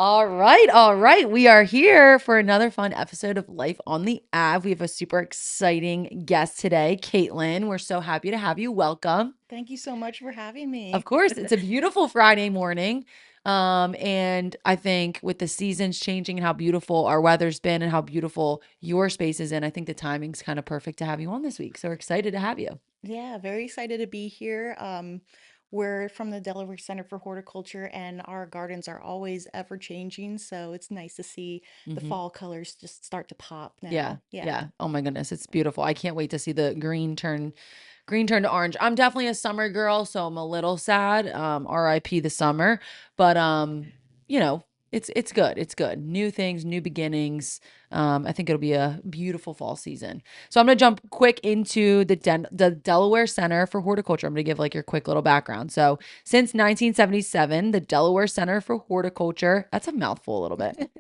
All right, all right. We are here for another fun episode of Life on the Ave. We have a super exciting guest today, Caitlyn. We're so happy to have you. Welcome. Thank you so much for having Of me. course, it's a beautiful Friday morning. And I think with the seasons changing and how beautiful our weather's been and how beautiful your space is in, I think the timing's kind of perfect to have you on this week. So we're excited to have you. Yeah, very excited to be here. We're from the Delaware Center for Horticulture, and our gardens are always ever changing. So it's nice to see the hmm fall colors just start to pop Yeah, now. Yeah. yeah. Oh my goodness, it's beautiful. I can't wait to see the green turn to orange. I'm definitely a summer girl, so I'm a little sad. RIP the summer. But you know, it's good. It's good. New things, new beginnings. I think it'll be a beautiful fall season. So I'm gonna jump quick into the Delaware Center for Horticulture. I'm gonna give like your quick little background. So since 1977, the Delaware Center for Horticulture, that's a mouthful a little bit.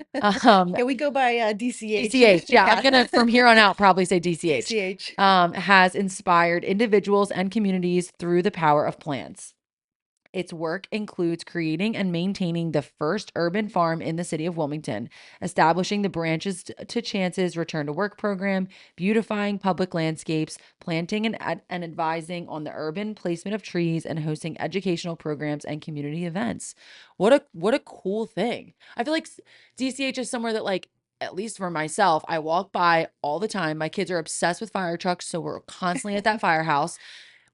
Um, Yeah, we go by DCH. DCH. Yeah, I'm Yeah. gonna from here on out probably say DCH. DCH. Has inspired individuals and communities through the power of plants. Its work includes creating and maintaining the first urban farm in the city of Wilmington, establishing the Branches to Chances Return to Work program, beautifying public landscapes, planting and advising on the urban placement of trees, and hosting educational programs and community events. What a cool thing. I feel like DCH is somewhere that like at least for myself, I walk by all the time. My kids are obsessed with fire trucks, so we're constantly at that firehouse.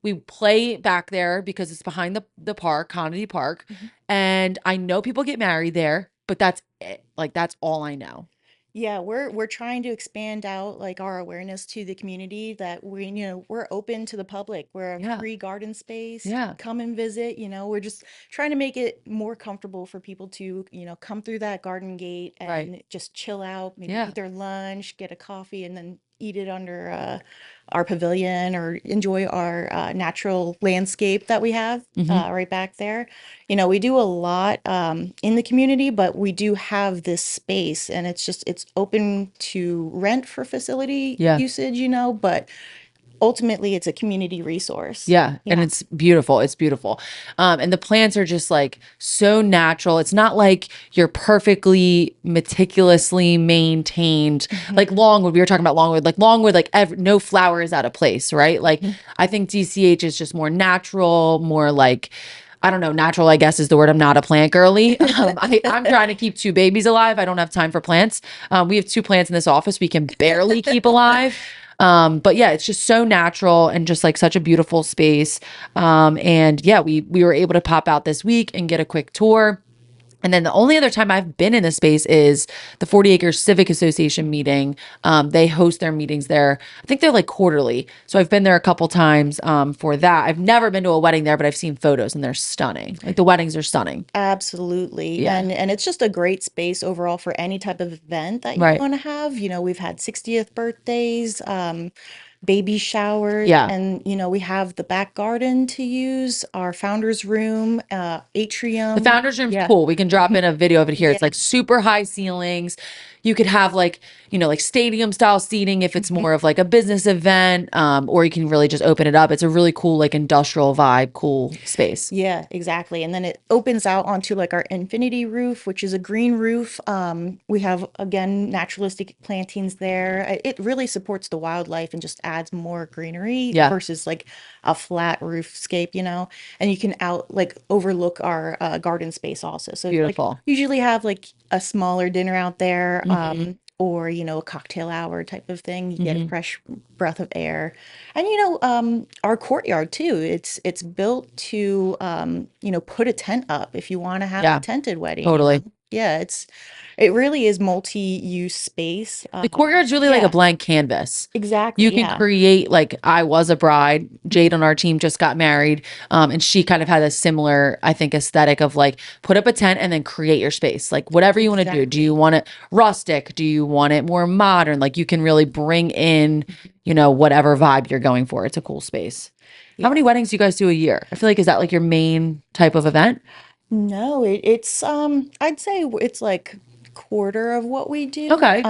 We play back there because it's behind the park, Conedy Park. Mhm. And I know people get married there, but that's it. Like that's all I know. Yeah, we're trying to expand out like our awareness to the community that we're open to the public. We're a Yeah. free garden space. Yeah. Come and visit, we're just trying to make it more comfortable for people to, come through that garden gate Right. and just chill out, maybe Yeah. eat their lunch, get a coffee, and then eat it under our pavilion or enjoy our natural landscape that we have hmm right back there. We do a lot in the community, but we do have this space and it's open to rent for facility Yeah. usage, but ultimately it's a community resource. Yeah, and Yeah. it's beautiful. It's beautiful. And the plants are just like so natural. It's not like you're perfectly meticulously maintained. Mhm. Like Longwood, we were talking about Longwood. Like Longwood, like no flower is out of place, right? Like Mhm. I think DCH is just more natural, more like I don't know, natural, I guess is the word. I'm not a plant girly. I'm trying to keep two babies alive. I don't have time for plants. We have two plants in this office we can barely keep alive. But yeah, it's just so natural and just like such a beautiful space. And yeah, we were able to pop out this week and get a quick tour. And then the only other time I've been in this space is the 40 Acres Civic Association meeting. They host their meetings there. I think they're like quarterly. So I've been there a couple times for that. I've never been to a wedding there, but I've seen photos and they're stunning. Like the weddings are stunning. Absolutely. Yeah. And it's just a great space overall for any type of event that you Right. want to have. We've had 60th birthdays, baby showers, Yeah. and we have the back garden to use, our founder's room, The atrium. founder's room's Yeah. cool. We can drop in a video of it here. It's Yeah. like super high ceilings. You could have like, like stadium style seating if it's more of like a business event, or you can really just open it up. It's a really cool, like industrial vibe, cool space. Yeah, exactly. And then it opens out onto like our infinity roof, which is a green roof. We have again naturalistic plantings there. It really supports the wildlife and just adds more greenery Yeah, versus like a flat roofscape. And you can out like overlook our garden space also. So like beautiful. usually have like a smaller dinner out there, hmm or a cocktail hour type of thing. You get a hmm fresh breath of air. And our courtyard too. It's built to put a tent up if you want to have a Yeah, tented wedding. totally. Yeah, it really is multi-use space. The courtyard's really like a Yeah, blank canvas. You exactly. can Yeah. create like I was a bride. Jade on our team just got married. And she kind of had a similar, I think, aesthetic of like put up a tent and then create your space. Like whatever you want to do. Do you Exactly. want it rustic? Do you want it more modern? Like you can really bring in, whatever vibe you're going for. It's a cool space. How many Yeah. weddings do you guys do a year? I feel like is that like your main type of event? No, it's I'd say it's like quarter of what we do. Okay.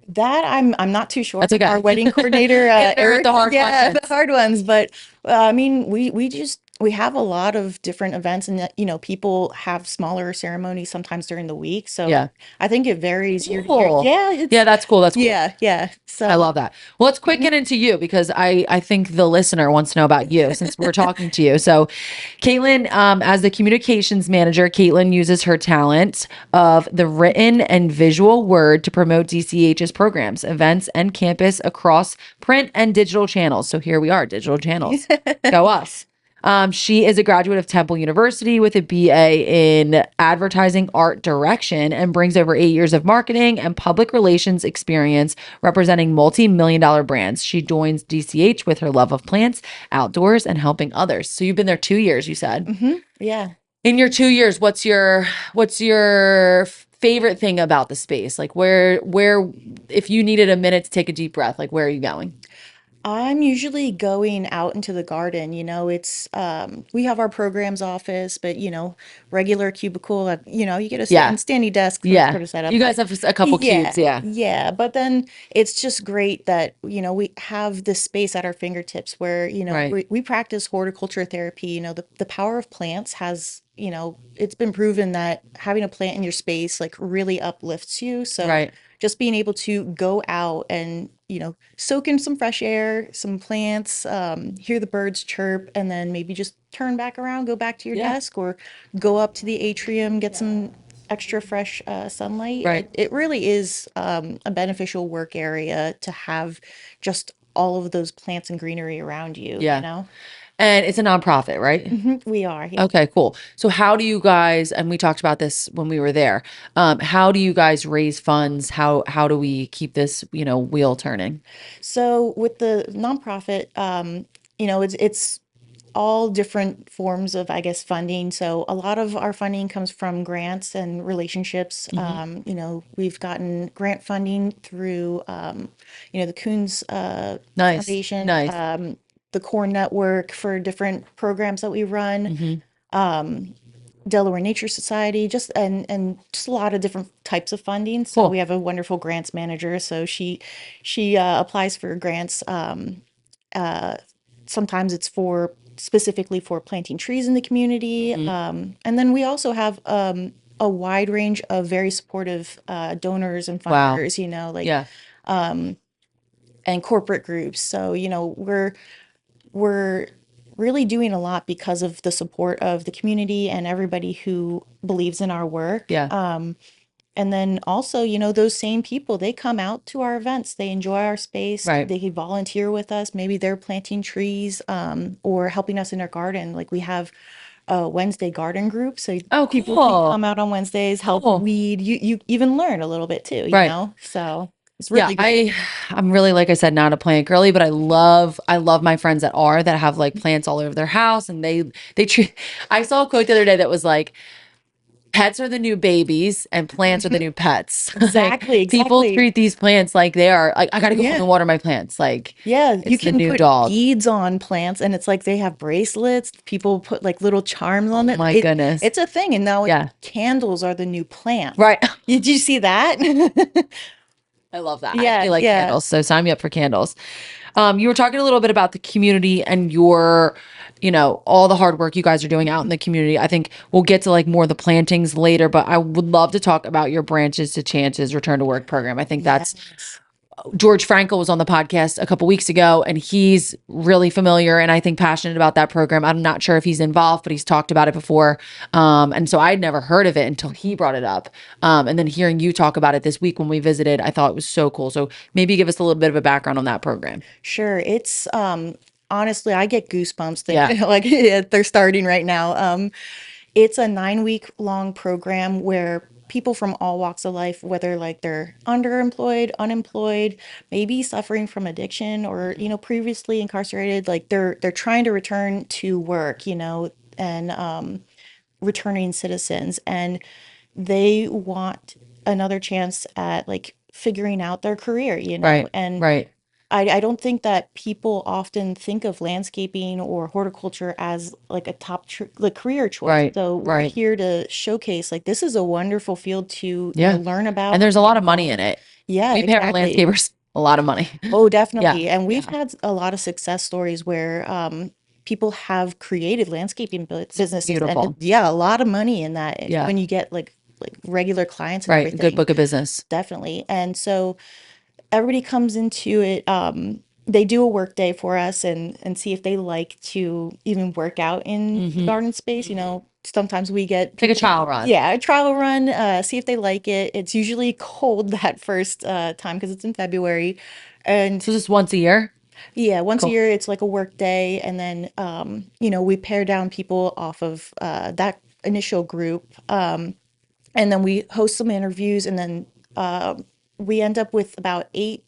That I'm not too sure. That's Our okay. wedding coordinator, Getting there with Eric, the hard yeah, the questions. hard ones. But I mean, we just we have a lot of different events, and people have smaller ceremonies sometimes during the week. So Yeah. I think it varies year to year. Cool. Yeah, Yeah, it's that's cool. That's cool. yeah, yeah. I So love that. Well, let's quick get into you because I think the listener wants to know about you since we're talking to you. So, Caitlyn, as the communications manager, Caitlyn uses her talent of the written and visual word to promote DCH's programs, events, and campus across print and digital channels. So here we are, digital channels. Go us. She is a graduate of Temple University with a BA in advertising art direction and brings over 8 years of marketing and public relations experience representing multi-million dollar brands. She joins DCH with her love of plants, outdoors, and helping others. So you've been there 2 years, you said. yeah. In your 2 years, what's your favorite thing about the space? Like where if you needed a minute to take a deep breath, like where are you going? I'm usually going out into the garden. It's we have our programs office, but regular cubicle. You get a Yeah. standing desk Yeah. sort of setup. You But guys have a couple yeah, cubes, yeah. yeah. But then it's just great that we have this space at our fingertips where Right. we practice horticulture therapy. The power of plants has it's been proven that having a plant in your space like really uplifts you. So Right. just being able to go out and soak in some fresh air, some plants, hear the birds chirp, and then maybe just turn back around, go back to your Yeah. desk, or go up to the atrium, get some extra fresh sunlight. Right. It really is a beneficial work area to have just all of those plants and greenery around you, you Yeah. know? And it's a nonprofit, right? We are, yeah. Okay, cool. So how do you guys, and we talked about this when we were there, how do you guys raise funds? How do we keep this, wheel turning? So with the nonprofit, it's all different forms of, I guess, funding. So a lot of our funding comes from grants and relationships. Hmm. We've gotten grant funding through, the Coons Nice. Foundation, Nice. the Core Network for different programs that we run, Hmm. Delaware Nature Society, and just a lot of different types of funding. So we Cool. have a wonderful grants manager. So she applies for grants. Uh, Sometimes it's for specifically for planting trees in the community. Hmm. And then we also have a wide range of very supportive donors and Wow. funders, like Yeah. and corporate groups. So, we're really doing a lot because of the support of the community and everybody who believes in our work. Yeah. And then also, those same people, they come out to our events. They enjoy our space. Right. They can volunteer with us. Maybe they're planting trees, or helping us in our garden. Like we have a Wednesday garden group. So Oh, people can cool. come out on Wednesdays, help Cool. weed. You even learn a little bit too, Right. So it's Yeah, really great. I'm really, like I said, not a plant girly, but I love my friends that are that have like plants all over their house and they treat I saw a quote the other day that was like pets are the new babies and plants are the new pets. Like Exactly, people exactly. treat these plants like they are like I gotta go home Yeah. and water my plants. Like Yeah, you it's the can new put dog. beads on plants and it's like they have bracelets. People put like little charms on Oh it. my goodness. It's a thing. And now Yeah. candles are the new plants. Right. Did you see that? I love that. I Yeah, actually like yeah. candles, so sign me up for candles. You were talking a little bit about the community and your, all the hard work you guys are doing out in the community. I think we'll get to like more of the plantings later, but I would love to talk about your Branches to Chances return to work program. I think that's Yes. George Frankel was on the podcast a couple weeks ago, and he's really familiar and I think passionate about that program. I'm not sure if he's involved, but he's talked about it before. And so I'd never heard of it until he brought it up. And then hearing you talk about it this week when we visited, I thought it was so cool. So maybe give us a little bit of a background on that program. Sure. It's honestly, I get goosebumps Yeah. thinking like yeah, they're starting right now. It's a 9-week long program where people from all walks of life, whether like they're underemployed, unemployed, maybe suffering from addiction or, previously incarcerated, like they're trying to return to work, and returning citizens, and they want another chance at like figuring out their career, Right. and Right. I don't think that people often think of landscaping or horticulture as like a top like career choice. Right. So we're Right. here to showcase like this is a wonderful field to, Yeah. learn And about there's and a get lot of money involved in in. it. Yeah, We pay our exactly. landscapers a lot of money. Oh, Yeah. definitely. And we've Yeah. had a lot of success stories where people have created landscaping businesses, and Beautiful. yeah, a lot of money in that Yeah. when you get like regular clients and Right. Good everything. book of business. Definitely. And so everybody comes into it. They do a work day for us and see if they like to even work out in the Hmm. garden space. You know, sometimes we get Take a people, trial run. yeah, a trial run, see if they like it. It's usually cold that first time because it's in February. And So just once a year. yeah, once a Cool. year it's like a work day, and then you know, we pare down people off of that initial group, and then we host some interviews, and then uh, we end up with about 8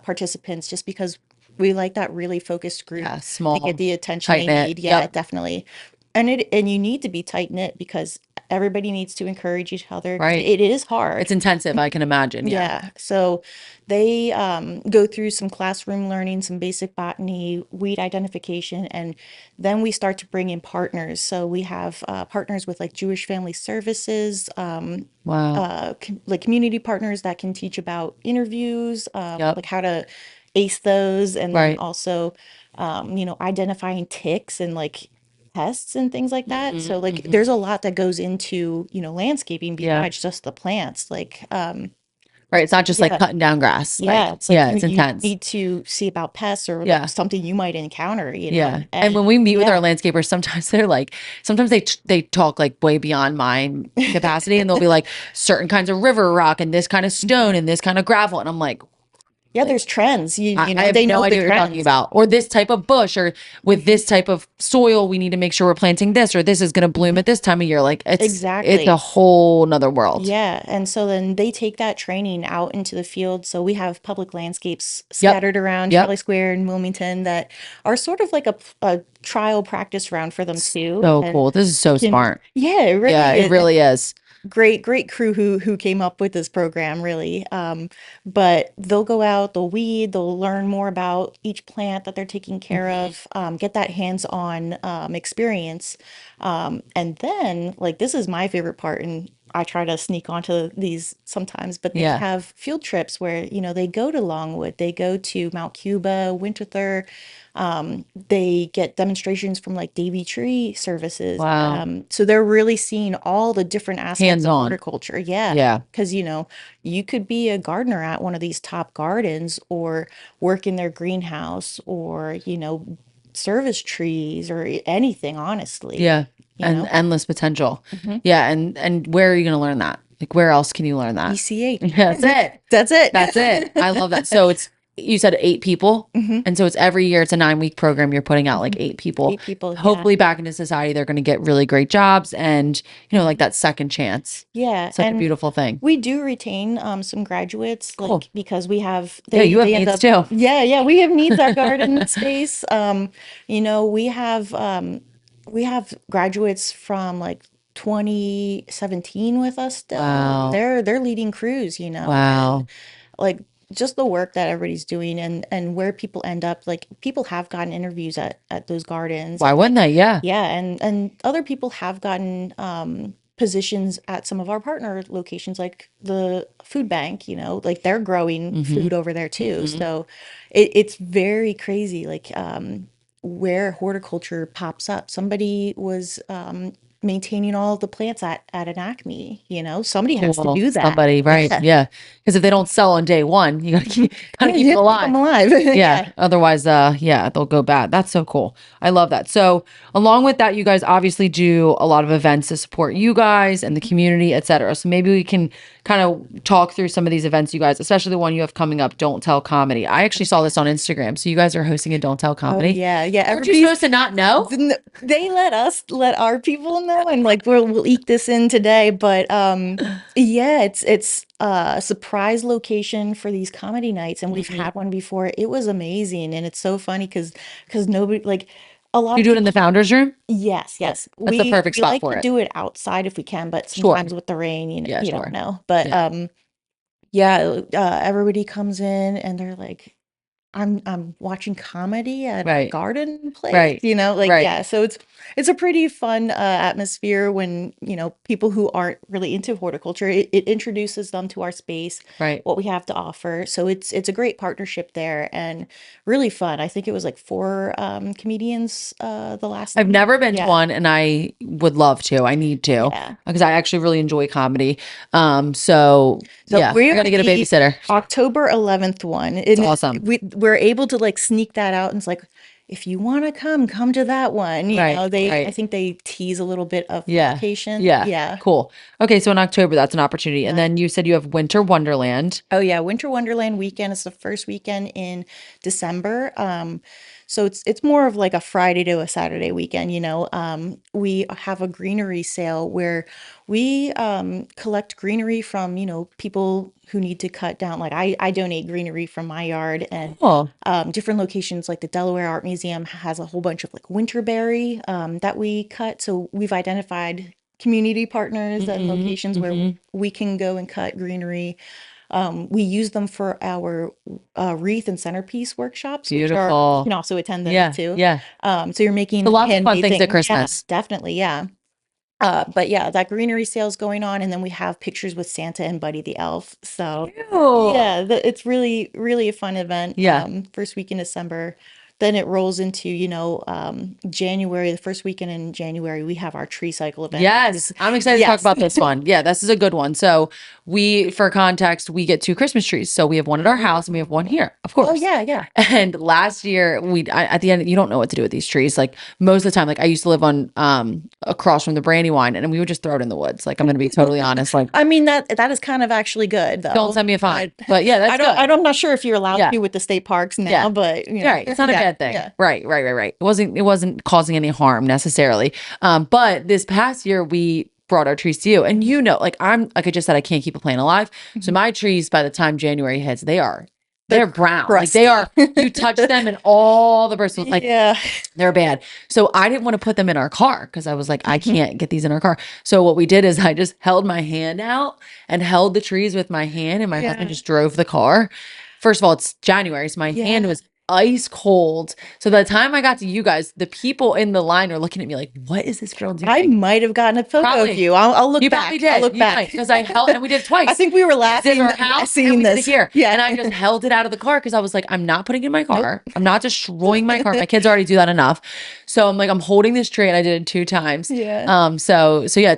participants just because we like that really focused group Yeah. to get Small, the attention tight they knit. need. Yeah, Yep. definitely. And you need to be tight knit because everybody needs to encourage each other because Right. it is hard. It's intensive, I can imagine. Yeah. Yeah, so they go through some classroom learning, some basic botany, weed identification, and then we start to bring in partners. So we have partners with like Jewish Family Services, Wow. like community partners that can teach about interviews, Yep. like how to ace those, and then Right. also, you know, identifying ticks and like pests and things like that. Hmm. So like Hmm. there's a lot that goes into, you know, landscaping Yeah. besides just the plants. Like Right. It's not just like yeah, cutting down grass. yeah, Like, it's like yeah, it's you intense. need to see about pests or like Yeah. something you might encounter, you Yeah. know. And And when we meet with our yeah. landscapers, sometimes they're like, sometimes they talk like way beyond my capacity, and they'll be like certain kinds of river rock and this kind of stone and this kind of gravel. And I'm Yeah, like, there's trends. You I know, have they no know the idea what you're talking trends. about. Or this type of bush, or with Mhm, this type of soil, we need to make sure we're planting this, or this is going to bloom mhm. at this time of year. Like it's a Exactly. whole nother world. Yeah, and so then they take that training out into the field. So we have public landscapes Yep. scattered around Yep. Charlie Square and Wilmington that are sort of like a trial practice round for them too. So And cool. This is so can, smart. yeah, it Yeah, really it is. really is. Great crew who came up with this program, really. But they'll go out, they'll weed, they'll learn more about each plant that they're taking care Mhm. of, get that hands-on experience. And then, like, this is my favorite part, and I try to sneak onto these sometimes, but they Yeah. have field trips where, you know, they go to Longwood, they go to Mount Cuba, Winterthur, they get demonstrations from like Davy Tree Services. Wow. So they're really seeing all the different aspects Hands of on. horticulture. Yeah. Yeah. Because, you know, you could be a gardener at one of these top gardens or work in their greenhouse or, you know, service trees or anything, honestly, Yeah. you And know. endless potential. Hmm. Yeah. And where are you going to learn that? Like, where else can you learn that? ECH. Yeah, that's it. That's it. That's it. I love that. So you said 8 people. Hmm. And so it's every year, it's a 9-week program. You're putting out like Hmm. 8 people, 8 people. Yeah. hopefully back into society. They're going to get really great jobs and, like Mhm. that second chance. Yeah. Such a And beautiful thing. we do retain some graduates, Cool. like because we have Yeah. You have they end needs up, too. yeah, yeah, we have needs our garden space. You know, we have graduates from like 2017 with us still. Wow. They're leading crews, you know, and Wow. like just the work that everybody's doing and where people end up, like people have gotten interviews at those gardens, Why and wouldn't like they? Yeah. yeah, and other people have gotten positions at some of our partner locations, like the food bank, you know, like they're growing Mm-hmm. food over there too. Mm-hmm. So it's very crazy, like where horticulture pops up. Somebody was maintaining all the plants at an Acme, you know, somebody has to Cool. do that. Somebody, right. Yeah. Yeah. Because if they don't sell on day one, you gotta Yeah, keep you it have to keep them alive. alive. Yeah. Yeah. Otherwise, yeah, they'll go bad. That's so cool. I love that. So, along with that, you guys obviously do a lot of events to support you guys and the community, et cetera. So maybe we can kind of talk through some of these events you guys, especially the one you have coming up, Don't Tell Comedy. I actually saw this on Instagram. So you guys are hosting a Don't Tell Oh Comedy. yeah, yeah. Weren't you Everybody's supposed to not know? they let us let our people know, and like we'll eke this in today. But yeah, it's a surprise location for these comedy nights, and we've Mhm. had one before. It was amazing, and it's so funny because nobody like a lot You of do it in the people. founders room? Yes, Cool. yes. That's the perfect We spot like for to it. do it outside if we can, but Sure. sometimes with the rain, Yeah, you don't sure. know. But Yeah. yeah, everybody comes in and they're like, I'm watching comedy at a Right. garden place, Right. like, Right. yeah, so it's a pretty fun atmosphere when, people who aren't really into horticulture, it introduces them to our space, Right. what we have to offer. So it's a great partnership there and really fun. I think it was like four comedians the last I've time. never been to Yeah. one and I would love to. I need to Yeah. because I actually really enjoy comedy. So So yeah, I we're got to get a the babysitter. October 11th one, It's and awesome. we're able to like sneak that out, and it's like, if you want to come to that one. Right. I Right. think they tease a little bit of the Yeah. location. Yeah. Yeah. Cool. Okay. So in October, that's an opportunity. And Nice. then you said you have Winter Wonderland. Oh yeah, Winter Wonderland weekend is the first weekend in December. So it's more of like a Friday to a Saturday weekend, We have a greenery sale where we collect greenery from, people who need to cut down. Like I donate greenery from my yard and Cool. different locations like the Delaware Art Museum has a whole bunch of like winterberry that we cut. So we've identified community partners and Mm-hmm. locations where Mm-hmm. we can go and cut greenery. We use them for our wreath and centerpiece workshops, which are you Beautiful. can also attend those Yeah. too. Yeah. So you're So making lots of fun handmade things at things. Yeah, Christmas. definitely. Yeah. But yeah, that greenery sale's going on, and then we have pictures with Santa and Buddy the Elf. So Cute. yeah, it's really, really a fun event. Yeah. First week in December. Then it rolls into, January, the first weekend in January, we have our tree cycle event, which Yes, is I'm excited to talk yes. about this one. Yeah, this is a good one. So for context, we get two Christmas trees. So we have one at our house and we have one here, of Oh course. yeah, yeah. And last year at the end, you don't know what to do with these trees. Like most of the time, like I used to live on across from the Brandywine and we would just throw it in the woods. Like I'm gonna be totally honest. Like I mean that is kind of actually good don't though. send me a fine. I But yeah, that's good. I'm not sure if you're allowed Yeah. to with the state parks Yeah. now, but Right. It's not a yeah, bad thing. yeah. Right. Right. Right. Right. It wasn't causing any harm necessarily. But this past year we brought our trees to you. And like like I just said, I can't keep a plant alive. So Mhm. my trees, by the time January hits, they're They're brown. Like they crusty. are, you touch them and all the bristles, like Yeah. they're bad. So I didn't want to put them in our car because I was like, I can't get these in our car. So what we did is I just held my hand out and held the trees with my hand, and my husband Yeah. just drove the car. First of all, it's January, so my hand Yeah. was ice cold. So by the time I got to you guys, the people in the line are looking at me like, what is this girl I doing? might have gotten a photo of Probably. you. I'll look You probably back. I'll did. look You back. might, because I held, and we did it twice. I think we were We did it laughing in our at house and seeing we did it this. here. Yeah. And I just held it out of the car because I was like, I'm not putting it in my Nope. car. I'm not destroying my car. My kids already do that enough. So I'm like, I'm holding this tree, and I did it 2 times. Yeah. So yeah,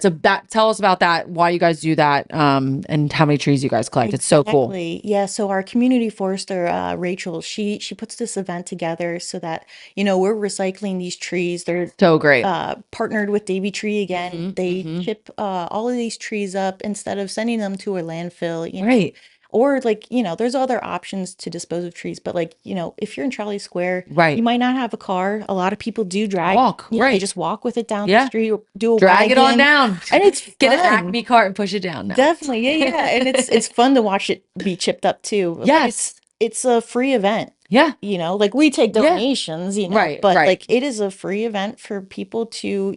tell us about that, why you guys do that, and how many trees you guys collect. It's so cool. Exactly. Yeah. So our community forester, Rachel, she puts this event together so that, we're recycling these trees. They're So great. partnered with Davy Tree again. They Mhm. chip all of these trees up instead of sending them to a landfill, Right. or like, there's other options to dispose of trees. But like, if you're in Charlie Square, you Right. might not have a car. A lot of people do drag, Walk. they Right. just walk with it down the Yeah. street or do a Drag it on wagon. down. And it's Get an fun. Acme cart and push it down now. Definitely. Yeah, yeah. And it's fun to watch it be chipped up too. But Yes. it's a free event. Yeah. Like we take Yeah. donations, Right. but Right. like it is a free event for people to,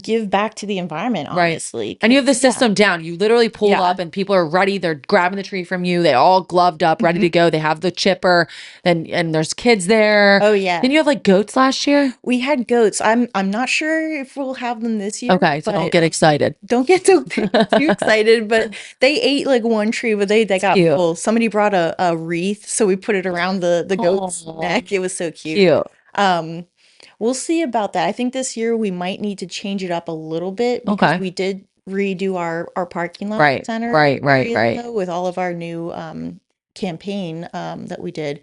give back to the environment, Right. honestly. And you have the 'Cause, yeah. system down. You literally pull Yeah. up and people are ready. They're grabbing the tree from you. They all gloved up, ready to go. They have the chipper, and there's kids there. Oh yeah. Didn't you have like goats last year? We had goats. I'm not sure if we'll have them this year. Okay, so don't but get excited. don't get too excited, but they ate like one tree, but they got Cute. full. Somebody brought a wreath, so we put it around the goat's Aw. neck. It was so cute. Cute. We'll see about that. I think this year we might need to change it up a little bit because Okay. we did redo our parking lot Right. center Right. Right. area, Right. though, with all of our new campaign that we did.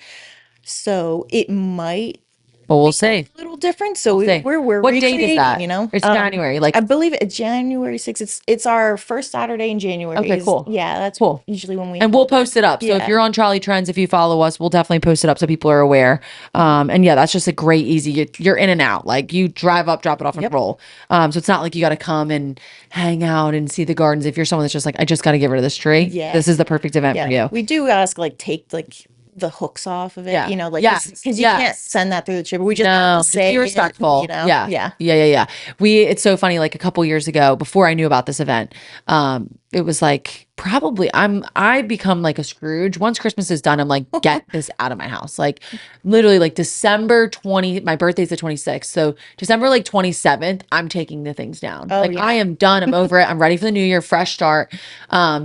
So it might But we'll be see. a little different. So We'll see. we're What date is recreating, that? It's January. Like, I believe it's January 6th. It's our first Saturday in January. okay, cool. Yeah, that's Cool. usually when we And we'll hold it. post it up. So if Yeah. you're on Charlie Trends, if you follow us, we'll definitely post it up so people are aware. And yeah, that's just a great, easy, you're in and out. Like you drive up, drop it off and Yep. roll. So it's not like you got to come and hang out and see the gardens. If you're someone that's just like, I just got to get rid of this tree. Yeah. This is the perfect event for Yeah. you. We do ask like take like the hooks off of it, Yeah. like Yes. because you can't Yes. send that through the chipper. We just have No, to just say be it, respectful. Yeah. Yeah. It's so funny. Like a couple years ago, before I knew about this event, it was like probably I become like a Scrooge. Once Christmas is done, I'm like, get this out of my house. Like literally like December 20, my birthday's the 26th. So December like 27th, I'm taking the things down. Oh Like yeah. I am done. I'm over it. I'm ready for the new year, fresh start.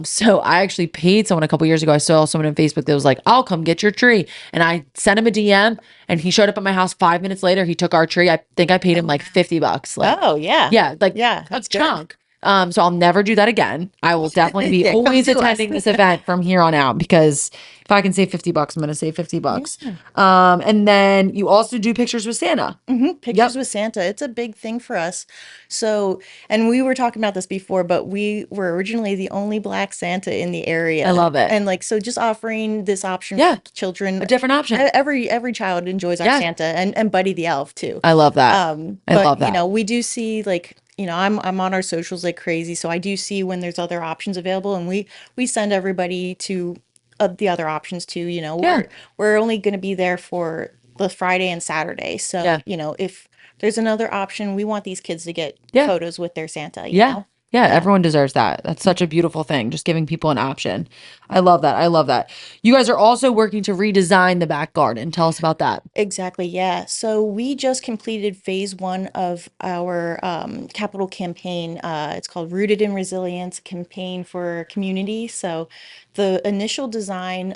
So I actually paid someone a couple years ago. I saw someone on Facebook that was like, I'll come get your tree. And I sent him a DM and he showed up at my house 5 minutes later. He took our tree. I think I paid him like $50. Like, Oh yeah. yeah, like Yeah, a that's good. chunk. So I'll never do that again. I will definitely be Yeah, come always to us. attending this event from here on out because if I can save $50, I'm going to save $50. Yeah. And then you also do pictures with Santa. Pictures Yep. with Santa. It's a big thing for us. So, and we were talking about this before, but we were originally the only Black Santa in the I area. love it. And like, so just offering this option for Yeah. children. A different option. Every child enjoys our Yeah. Santa and Buddy the Elf too. I love that. I But love that. we do see like, I'm on our socials like crazy, so I do see when there's other options available, and we send everybody to the other options too. Yeah. We're only going to be there for the Friday and Saturday, so Yeah. if there's another option, we want these kids to get Yeah. photos with their Santa. Yeah. Yeah, Yeah. everyone deserves that. That's such a beautiful thing, just giving people an option. I love that. I love that. You guys are also working to redesign the back garden. Tell us about that. Exactly, yeah. So we just completed phase one of our capital campaign. It's called Rooted in Resilience, campaign for community. So the initial design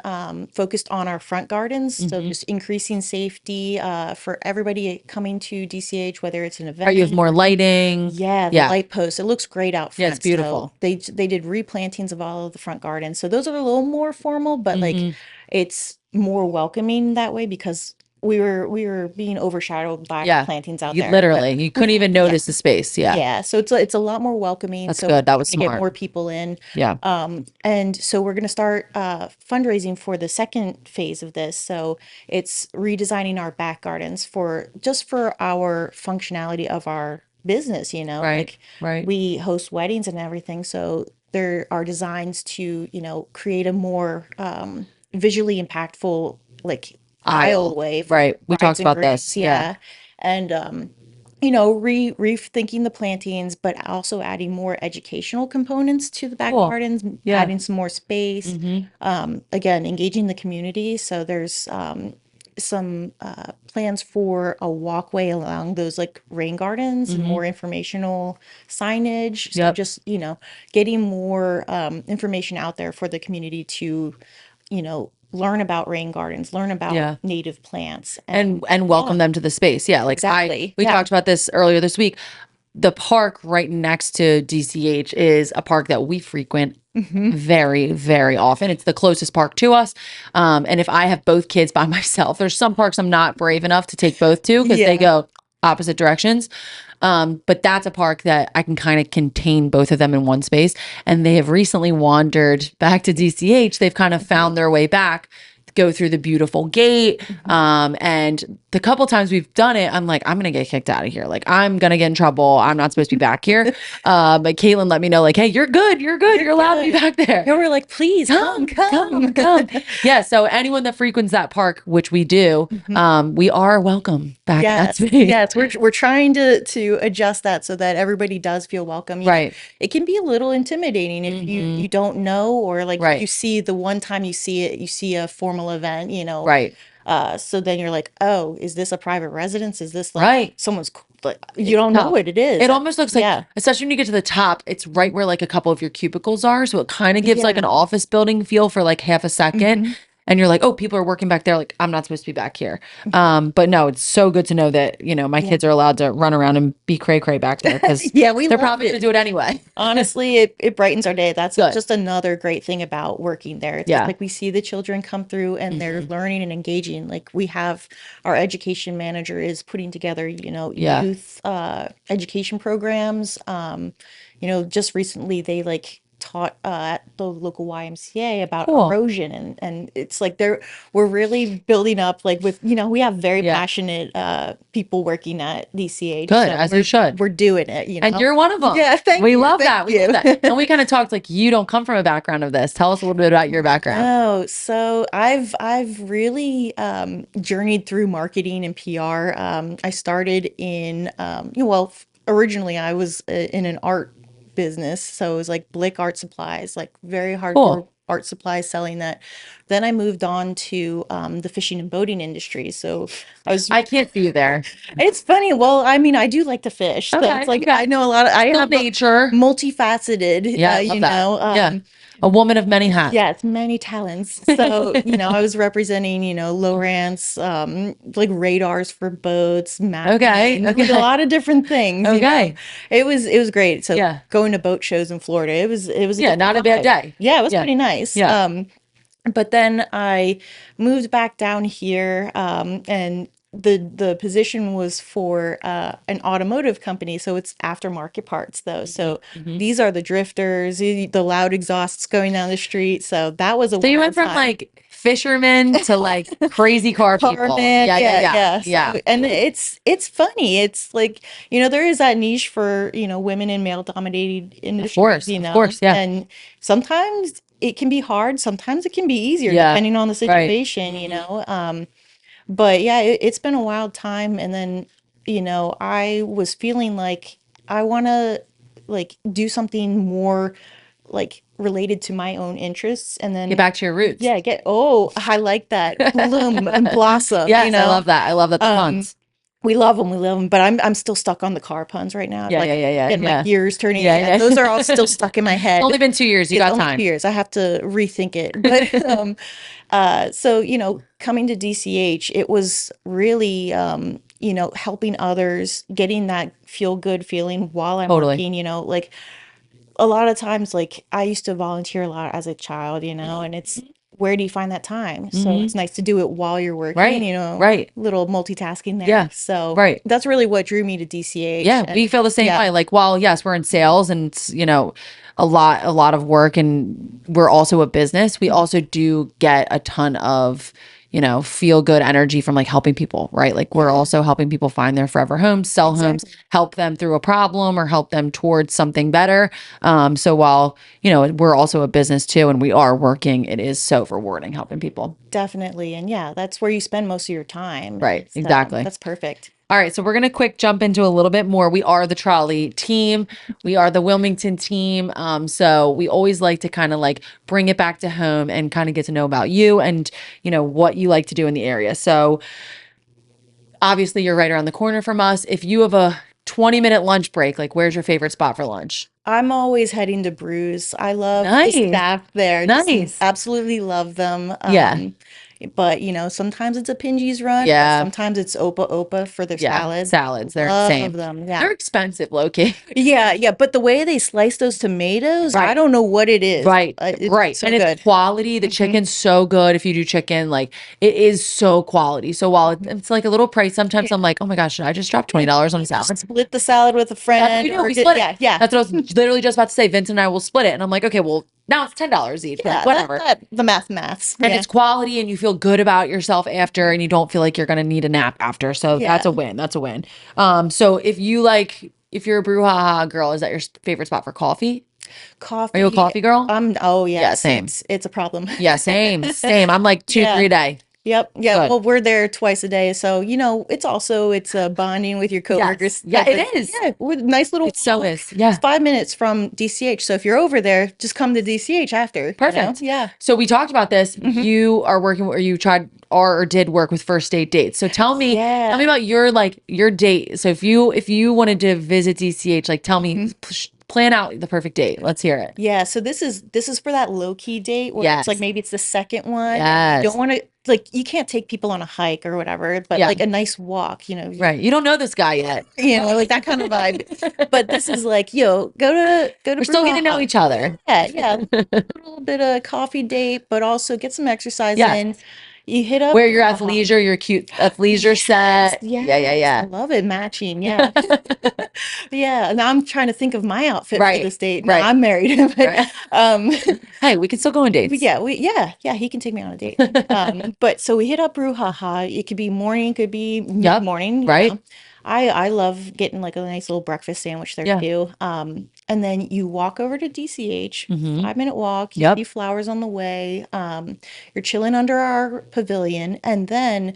focused on our front gardens, so Hmm. just increasing safety for everybody coming to DCH, whether it's an Right, you have event. more lighting. Yeah, the Yeah. light posts. It looks great out Yeah, it's front. So beautiful. they did replantings of all of the front gardens. So those are a little more formal, but like Hmm. it's more welcoming that way because we were being overshadowed by our Yeah. plantings out You there. But literally, you couldn't even yeah, notice the space. Yeah. yeah. So it's a lot more welcoming. That's So we're good. That was trying to get smart. more people in. Yeah. And so we're going to start fundraising for the second phase of this. So it's redesigning our back gardens for just for our functionality of our business, Right. like Right. we host weddings and everything. So there are designs to, create a more visually impactful, like Aisle. aisleway for Right. We brides talked and about grooms. this. Yeah. Yeah. And rethinking the plantings, but also adding more educational components to the back Cool. gardens, Yeah. adding some more space. Hmm. Again, engaging the community. So there's some plans for a walkway along those like rain gardens and Hmm. more informational signage. So Yep. just, getting more information out there for the community to, learn about rain gardens, learn about Yeah. native plants, And yeah, welcome them to the space. Yeah, like exactly. we Yeah. talked about this earlier this week. The park right next to DCH is a park that we frequent Hmm. very, very often. It's the closest park to us. And if I have both kids by myself, there's some parks I'm not brave enough to take both to because they Yeah. go opposite directions. But that's a park that I can kind of contain both of them in one space. And they have recently wandered back to DCH. They've kind of found their way back, go through the beautiful gate. Mhm. And the couple times we've done it, I'm like, I'm gonna get kicked out of here. Like, I'm gonna get in trouble. I'm not supposed to be back here. But Caitlyn let me know, like, hey, you're good. You're good. You're You're allowed to be good. back there. And we're like, please come, Come, come, come. come. Yeah. So anyone that frequents that park, which we do, Mhm. we are welcome back in that Yes, space. yes, we're trying to adjust that so that everybody does feel welcome. Right. It can be a little intimidating if Hmm. you don't know, or like you Right. see the one time you see it, you see a formal event, Right. so then you're like, oh, is this a private residence? Is this like Right. someone's like you It's don't know tough. what it is? It almost looks like, Yeah, especially when you get to the top, it's right where like a couple of your cubicles are. So it kind of gives like an yeah. office building feel for like half a second. Hmm. And you're like, oh, people are working back there. Like, I'm not supposed to be back here. But no, it's so good to know that, my Yeah. kids are allowed to run around and be cray cray back there because Yeah, we they're love probably going to it. do it anyway. Honestly, it brightens our day. That's Good. just another great thing about working there. It's just Yeah. like we see the children come through and they're Hmm. learning and engaging. Like we have our education manager is putting together, Yeah. youth education programs. Just recently they like taught at the local YMCA about Cool. erosion, and it's like we're really building up like with we have very Yeah. passionate people working at DCH, Good, so as you we're should. we're doing it. And you're one of them. Yeah, thank We you. love Thank that. We love you. that. And we kind of talked like you don't come from a background of this. Tell us a little bit about your background. Oh, so I've really journeyed through marketing and PR. I started in originally I was in an art business. So it was like Blick Art Supplies, like very hardcore Cool. art supplies selling that. Then I moved on to the fishing and boating industry. So I was, I can't see you there. it's funny. Well, I mean, I do like to fish. So it's Okay. like, I Okay. know a lot of, I Still have a nature. multifaceted, Yeah, I love that. Yeah. um, A woman of many hats. yeah, it's many talents. So, I was representing, Lowrance, like radars for boats, Okay. mapping, like a Okay. lot of different things. Okay. It was great. So Yeah. going to boat shows in Florida, it was a Yeah. different Not a bad vibe. day. Yeah, it was Yeah. pretty nice. Yeah. But then I moved back down here, and the position was for an automotive company, so it's aftermarket parts though. Hmm. So Hmm. these are the drifters, the loud exhausts going down the street. So that was a So you went wild from time. like fishermen to like crazy car people. Carman, Yeah. Yeah. yeah, Yeah. yeah. Yeah. So, and it's funny. It's like, there is that niche for, women in male dominated Of industries, course. Of course. Yeah. and sometimes it can be hard, sometimes it can be easier Yeah. depending on the Right. situation. But yeah, it's been a wild time. And then, I was feeling like I want to like do something more like related to my own interests. And Get then, back to your roots. yeah, I like that bloom and blossom, Yes, I love that. I love that the um, puns. we love them, but I'm still stuck on the car puns right now. Yeah, Like yeah, yeah, yeah, getting my yeah. gears turning. Yeah, Yeah, those are all yeah. still stuck in my It's head. only been 2 years. You It's got only two time. years. I have to rethink it. But so coming to DCH, it was really helping others, getting that feel good feeling while I'm Totally. working. Like a lot of times, like I used to volunteer a lot as a child, and it's where do you find that time? So Hmm. it's nice to do it while you're working, Right. Right. little multitasking there. Yeah. So Right. that's really what drew me to DCH. Yeah, we And feel the same yeah, way. Like, while yes, we're in sales and it's, a lot of work and we're also a business, we mhm, also do get a ton of, feel good energy from like helping people, right? Like we're yeah, also helping people find their forever homes, sell homes, exactly. help them through a problem or help them towards something better. So while, we're also a business too and we are working, it is so rewarding helping people. Definitely. And yeah, that's where you spend most of your time. And Right. Exactly. that's perfect. All right, so we're gonna quick jump into a little bit more. We are the trolley team. We are the Wilmington team. So we always like to kind of like bring it back to home and kind of get to know about you and what you like to do in the area. So obviously you're right around the corner from us. If you have a 20-minute lunch break, like where's your favorite spot for lunch? I'm always heading to Brews. I love the Nice, staff there. Just nice. absolutely love them. Yeah, But sometimes it's a Pingy's run, but yeah, sometimes it's Opa Opa for their yeah. salads. Salads, they're Love insane. them. Yeah. They're expensive, low-key. Yeah, yeah. But the way they slice those tomatoes, I Right. don't know what it is. Right, It's right. so And it's good. quality. The Hmm. chicken's so good if you do chicken. Like it is so quality. So while Hmm. it's like a little price, sometimes Yeah. I'm like, oh my gosh, should I just drop Yeah. $20 on a You salad? split the salad with a That's what we friend do. or We split it. yeah, yeah. That's what I was literally just about to say. Vincent and I will split it. And I'm like, okay, well, now it's $10 each, but Yeah, whatever. the maths. And Yeah. it's quality and you feel good about yourself after and you don't feel like you're gonna need a nap after. So that's Yeah. a win. That's a win. So if you're a brouhaha girl, is that your favorite spot for coffee? Are you a Coffee. coffee girl? Oh Yeah, yes, same. it's a problem. Yeah, same, same. I'm like two, Yeah. three a day. Yep. Yeah. Good. Well, we're there twice a day, so it's a bonding with your Yes. coworkers Yeah, type it of is. yeah, with a nice little It so walk. is. It's Yeah. 5 minutes from DCH. So if you're over there, just come to DCH after. Perfect. Yeah. So we talked about this. Hmm. You are working or you tried or did work with first date dates. So tell me Yeah. about your date. So if you wanted to visit DCH, like tell me, Mhm. plan out the perfect date. Let's hear it. Yeah, so this is for that low key date where it's like Yes. maybe it's the second one and you don't Yes. want to like you can't take people on a hike or whatever, but Yeah. like a nice walk, Right. You don't know this guy yet. like that kind of vibe. But this is like, go to We're still getting to know Brouhaha. each other. Yeah, yeah, a little bit of coffee date, but also get some exercise Yes. in. You hit up Wear your Brouhaha. athleisure, your cute athleisure Yes, set. Yeah, yeah, yes, I yeah. love it matching. Yeah. Yeah, now I'm trying to think of my outfit for Right. this date. No, Right. I'm married, but Right. um Hey, we can still go on dates. yeah, yeah, he can take me on a date. But so we hit up Brouhaha. It could be morning, could be Yep. mid-morning. Right. I love getting like a nice little breakfast sandwich there Yeah. too. And then you walk over to DCH, Mm-hmm. 5 minute walk, you see Yep. flowers on the way. You're chilling under our pavilion, and then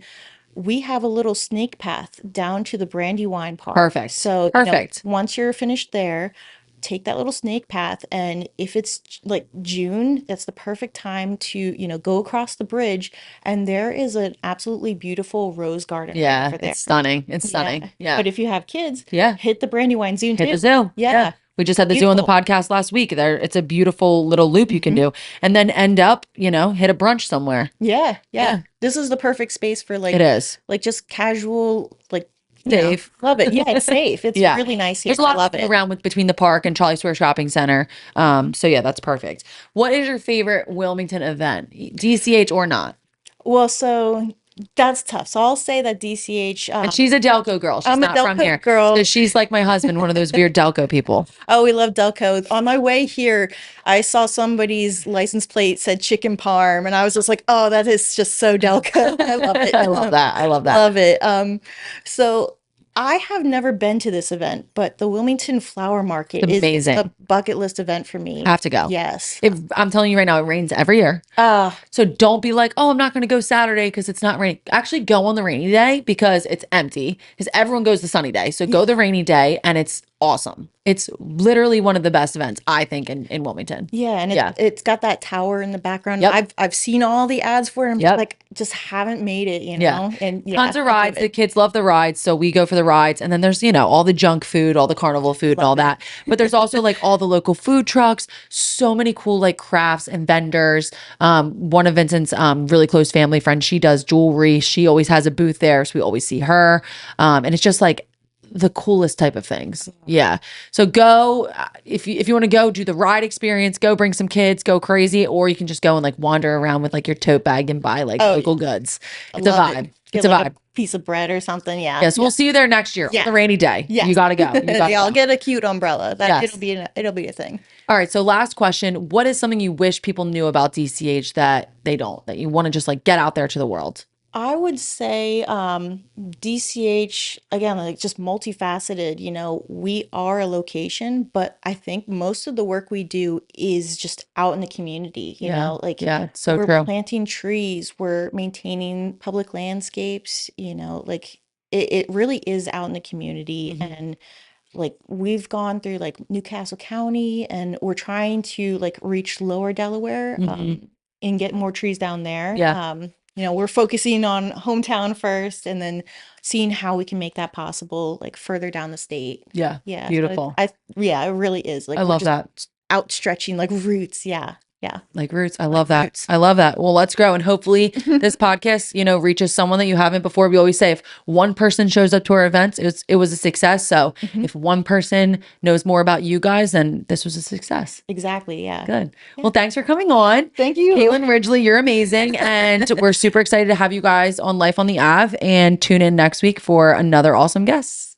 we have a little snake path down to the Brandywine Park. Perfect. So, Perfect. once you're finished there, take that little snake path, and if it's like June, that's the perfect time to, go across the bridge, and there is an absolutely beautiful rose garden right Yeah, over there. it's stunning. It's Yeah. stunning. Yeah. But if you have kids, Yeah. hit the Brandywine Zoo Hit the too. zoo. Yeah. Yeah. We just had the zoo on the Beautiful. podcast last week. There, it's a beautiful little loop you can Mhm. do, and then end up, hit a brunch somewhere. Yeah, yeah. Yeah, This is the perfect space for it is like just casual, like, safe. love it. Yeah, it's safe. It's Yeah, really nice here. there's a I lot love to do it. around with between the park and Charlie Square Shopping Center. So yeah, that's perfect. What is your favorite Wilmington event, DCH or not? Well, so that's tough. So I'll say that DCH, And she's a Delco girl. She's I'm a not from Delco here, so girl. she's like my husband, one of those weird Delco people. Oh, we love Delco. On my way here, I saw somebody's license plate said chicken parm, and I was just like, oh, that is just so Delco. I love it. I love that. I love that. Love it. So I have never been to this event, but the Wilmington Flower Market It's is amazing. a bucket list event for me. Have to go. Yes. If I'm telling you right now, it rains every year. Ah, So don't be like, oh, I'm not going to go Saturday because it's not raining. Actually, go on the rainy day because it's empty because everyone goes the sunny day. So go the rainy day and it's awesome. It's literally one of the best events, I think, in Wilmington. yeah, and Yeah. it's got that tower in the background. Yep. I've seen all the ads for it. I'm just Yep. like, just haven't made it, Yeah. And yeah, Tons of I love rides. The it. kids love the rides. So we go for the rides. And then there's, all the junk food, all the carnival food and all Love it. that. But there's also like all the local food trucks, so many cool like crafts and vendors. One of Vincent's really close family friends, she does jewelry. She always has a booth there. So we always see her. And it's just like the coolest type of things. Yeah. So go if you want to go do the ride experience, go bring some kids, go crazy, or you can just go and like wander around with like your tote bag and buy like Oh, local goods. I It's a love it. vibe. Get It's a like vibe. a piece of bread or something. Yeah. Yeah, so we'll see you there next year on Yeah. the rainy day. Yes. You gotta go. You gotta Yeah, I'll go. get a cute umbrella. That Yes. it'll be a thing. All right. So last question. What is something you wish people knew about DCH that they don't, that you want to just like get out there to the world? I would say DCH, again, like just multifaceted. We are a location, but I think most of the work we do is just out in the community, Yeah. like Yeah. It's so we're true. planting trees, we're maintaining public landscapes, like it really is out in the community. Mhm. And like we've gone through like Newcastle County, and we're trying to like reach lower Delaware, Mhm. and get more trees down there. Yeah. We're focusing on hometown first, and then seeing how we can make that possible like further down the state. Yeah. Yeah. So Beautiful. yeah, it really is. Like I we're love just that. outstretching like roots. Yeah. Yeah. Like roots. I Like love that. roots. I love that. Well, let's grow. And hopefully this podcast, reaches someone that you haven't before. We always say if one person shows up to our events, it was a success. So Mhm. if one person knows more about you guys, then this was a success. Exactly. Yeah. Good. Yeah. Well, thanks for coming on. Thank you. Caitlyn Ridgley, you're amazing. And we're super excited to have you guys on Life on the Ave, and tune in next week for another awesome guest.